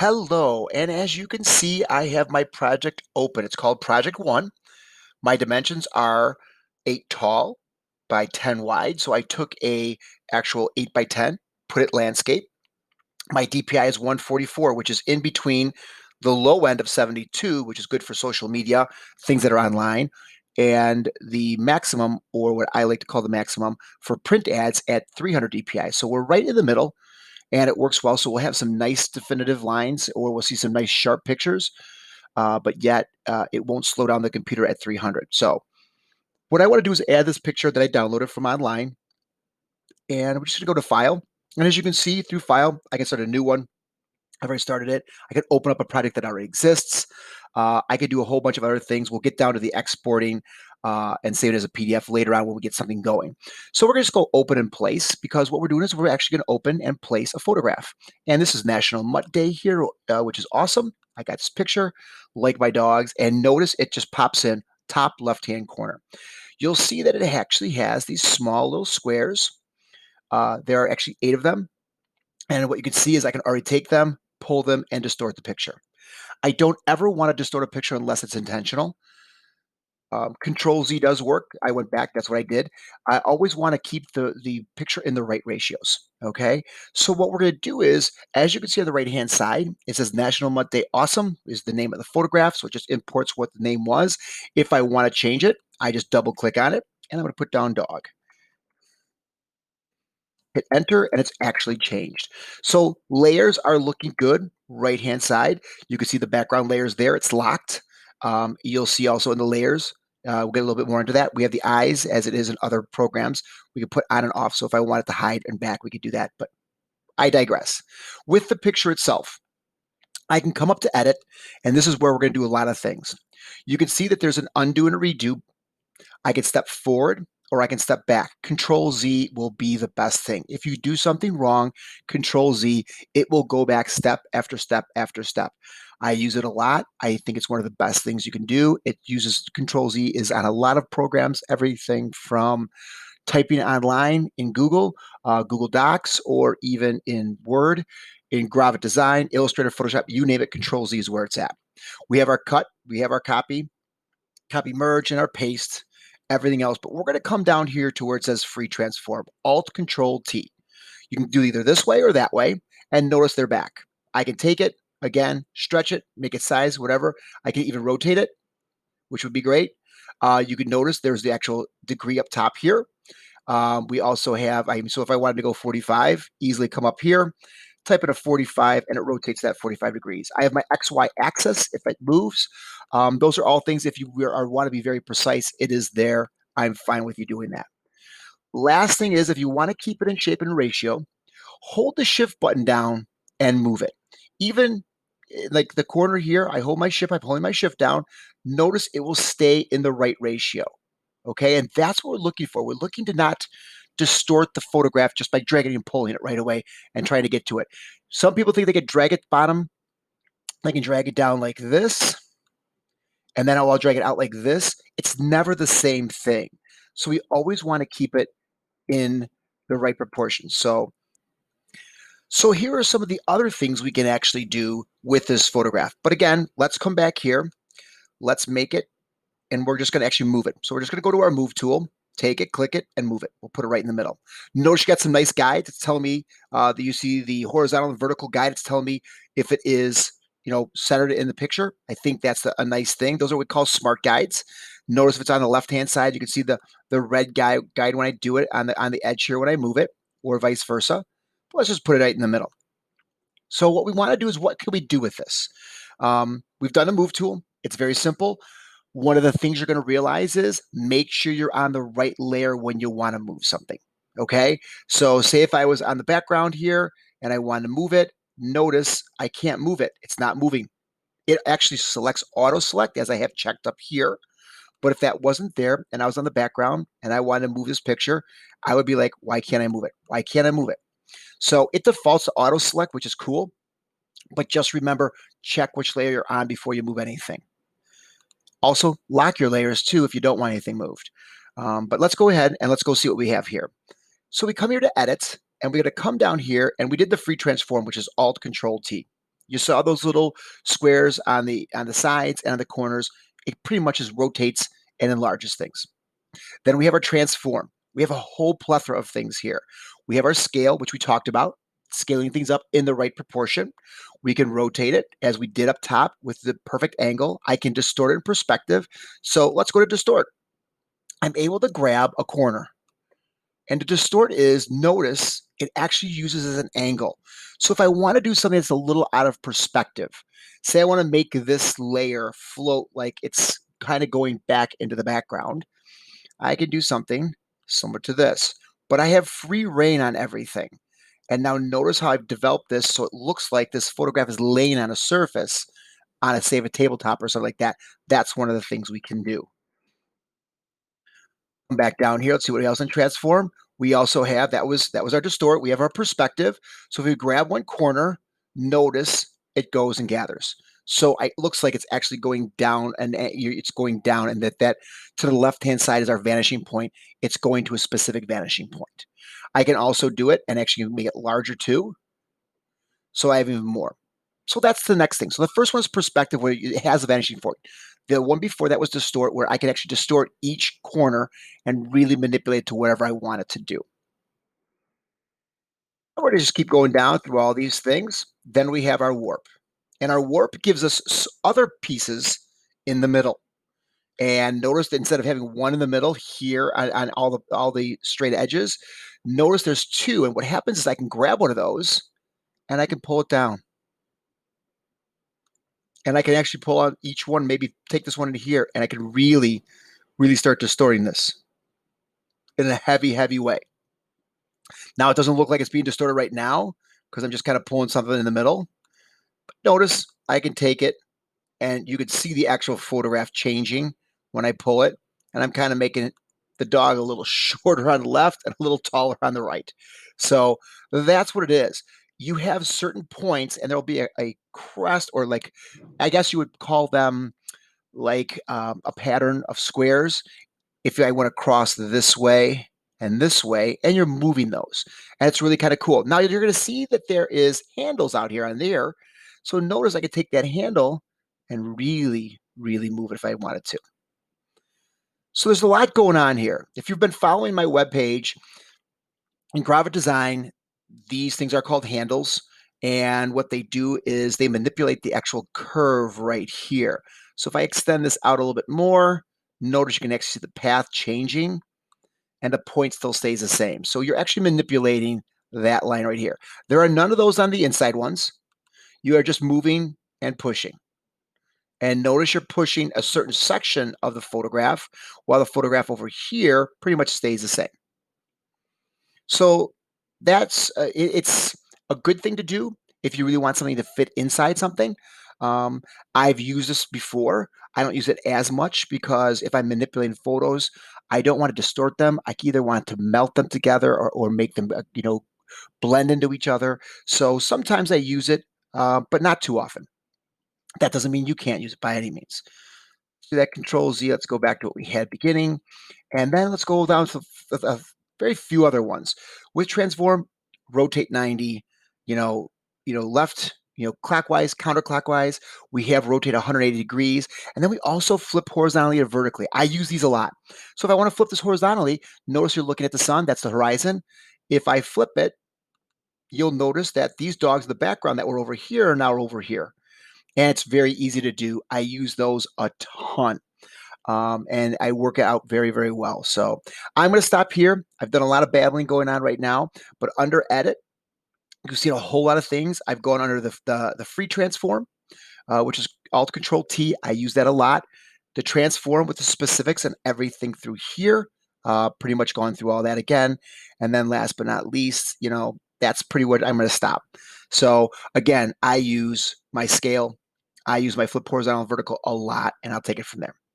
Hello, and as you can see, I have my project open. It's called Project 1. My dimensions are 8 tall by 10 wide, so I took a actual 8 by 10, put it landscape. My DPI is 144, which is in between the low end of 72, which is good for social media, things that are online, and the maximum, or what I like to call the maximum, for print ads at 300 DPI. So we're right in the middle and it works well. So we'll have some nice definitive lines, or we'll see some nice sharp pictures, but yet it won't slow down the computer at 300. So what I want to do is add this picture that I downloaded from online, and we're just going to go to File. And as you can see through File, I can start a new one. I've already started it. I can open up a project that already exists. I could do a whole bunch of other things. We'll get down to the exporting and save it as a PDF later on when we get something going. So we're going to just go open and place, because what we're doing is we're actually going to open and place a photograph. And this is National Mutt Day here, which is awesome. I got this picture, like my dogs, and notice it just pops in top left-hand corner. You'll see that it actually has these small little squares. There are actually 8 of them. And what you can see is I can already take them, pull them, and distort the picture. I don't ever want to distort a picture unless it's intentional. Control Z does work. I went back. That's what I did. I always want to keep the picture in the right ratios. Okay. So what we're going to do is, as you can see on the right hand side, it says National Mud Day Awesome is the name of the photograph. So it just imports what the name was. If I want to change it, I just double click on it and I'm going to put down dog. Hit enter and it's actually changed. So layers are looking good. Right hand side, you can see the background layers there. It's locked. You'll see also in the layers, we'll get a little bit more into that. We have the eyes as it is in other programs. We can put on and off. So if I wanted to hide and back, we could do that. But I digress. With the picture itself, I can come up to edit, and this is where we're going to do a lot of things. You can see that there's an undo and a redo. I can step forward or I can step back. Control Z will be the best thing. If you do something wrong, Control Z, it will go back step after step after step. I use it a lot. I think it's one of the best things you can do. It uses Control Z is on a lot of programs, everything from typing online in Google, Google Docs, or even in Word, in Graphic Design, Illustrator, Photoshop, you name it, Control Z is where it's at. We have our cut, we have our copy merge, and our paste, everything else. But we're going to come down here to where it says free transform, Alt Control T. You can do either this way or that way, and notice they're back. I can take it, again, stretch it, make it size, whatever. I can even rotate it, which would be great. You can notice there's the actual degree up top here. We also have, so if I wanted to go 45, easily come up here, type in a 45, and it rotates that 45 degrees. I have my XY axis if it moves. Those are all things, if you want to be very precise, it is there. I'm fine with you doing that. Last thing is, if you want to keep it in shape and ratio, hold the shift button down and move it. Even like the corner here, I hold my shift, I'm holding my shift down. Notice it will stay in the right ratio. Okay, and that's what we're looking for. We're looking to not distort the photograph just by dragging and pulling it right away and trying to get to it. Some people think they can drag it bottom, they can drag it down like this, and then I'll drag it out like this. It's never the same thing. So we always want to keep it in the right proportion. So here are some of the other things we can actually do with this photograph. But again, let's come back here. Let's make it, and we're just going to actually move it. So we're just going to go to our move tool, take it, click it, and move it. We'll put it right in the middle. Notice you got some nice guides. It's telling me that you see the horizontal and vertical guide. It's telling me if it is, centered in the picture. I think that's a nice thing. Those are what we call smart guides. Notice if it's on the left-hand side, you can see the red guide when I do it on the edge here when I move it, or vice versa. But let's just put it right in the middle. So what we want to do is, what can we do with this? We've done the move tool. It's very simple. One of the things you're going to realize is make sure you're on the right layer when you want to move something. Okay. So say if I was on the background here and I want to move it, notice I can't move it. It's not moving. It actually selects auto select as I have checked up here. But if that wasn't there and I was on the background and I wanted to move this picture, I would be like, why can't I move it? Why can't I move it? So it defaults to auto select, which is cool. But just remember, check which layer you're on before you move anything. Also, lock your layers too if you don't want anything moved. But let's go ahead and let's go see what we have here. So we come here to edit, and we're going to come down here, and we did the free transform, which is Alt Control T. You saw those little squares on the sides and on the corners. It pretty much just rotates and enlarges things. Then we have our transform. We have a whole plethora of things here. We have our scale, which we talked about, scaling things up in the right proportion. We can rotate it as we did up top with the perfect angle. I can distort it in perspective. So let's go to distort. I'm able to grab a corner. And to distort is, notice it actually uses as an angle. So if I want to do something that's a little out of perspective, say I want to make this layer float like it's kind of going back into the background, I can do something similar to this, but I have free reign on everything. And now notice how I've developed this so it looks like this photograph is laying on a surface on a, say, a tabletop or something like that. That's one of the things we can do. Come back down here. Let's see what else in transform. We also have that was our distort. We have our perspective. So if we grab one corner, notice it goes and gathers. So it looks like it's actually going down, and it's going down, and that to the left hand side is our vanishing point. It's going to a specific vanishing point. I can also do it and actually make it larger too. So I have even more. So that's the next thing. So the first one is perspective, where it has a vanishing point. The one before that was distort, where I can actually distort each corner and really manipulate it to whatever I want it to do. I'm going to just keep going down through all these things. Then we have our warp. And our warp gives us other pieces in the middle. And notice that instead of having one in the middle here on all the straight edges, notice there's two. And what happens is I can grab one of those and I can pull it down. And I can actually pull out each one, maybe take this one into here, and I can really, really start distorting this in a heavy, heavy way. Now it doesn't look like it's being distorted right now because I'm just kind of pulling something in the middle. But notice I can take it, and you can see the actual photograph changing when I pull it. And I'm kind of making the dog a little shorter on the left and a little taller on the right. So that's what it is. You have certain points, and there'll be a crest, or like, I guess you would call them like a pattern of squares. If I want to cross this way, and you're moving those, and it's really kind of cool. Now you're going to see that there is handles out here on there. So notice I could take that handle and really, really move it if I wanted to. So there's a lot going on here. If you've been following my webpage in graphic design, these things are called handles. And what they do is they manipulate the actual curve right here. So if I extend this out a little bit more, notice you can actually see the path changing and the point still stays the same. So you're actually manipulating that line right here. There are none of those on the inside ones. You are just moving and pushing. And notice you're pushing a certain section of the photograph, while the photograph over here pretty much stays the same. So it's a good thing to do if you really want something to fit inside something. Um, I've used this before. I don't use it as much because if I'm manipulating photos, I don't want to distort them. I either want to melt them together, or make them blend into each other. So sometimes I use it, but not too often. That doesn't mean you can't use it by any means. So that Control Z. Let's go back to what we had beginning. And then let's go down to a very few other ones. With transform, rotate 90, you know, left, clockwise, counterclockwise. We have rotate 180 degrees. And then we also flip horizontally or vertically. I use these a lot. So if I want to flip this horizontally, notice you're looking at the sun. That's the horizon. If I flip it, you'll notice that these dogs in the background that were over here are now over here. And it's very easy to do. I use those a ton. And I work it out very, very well. So I'm going to stop here. I've done a lot of babbling going on right now, but under edit, you can see a whole lot of things. I've gone under the free transform, which is Alt Control T. I use that a lot. The transform with the specifics and everything through here. Pretty much going through all that again. And then last but not least, that's pretty what I'm going to stop. So again, I use my scale. I use my flip horizontal and vertical a lot, and I'll take it from there.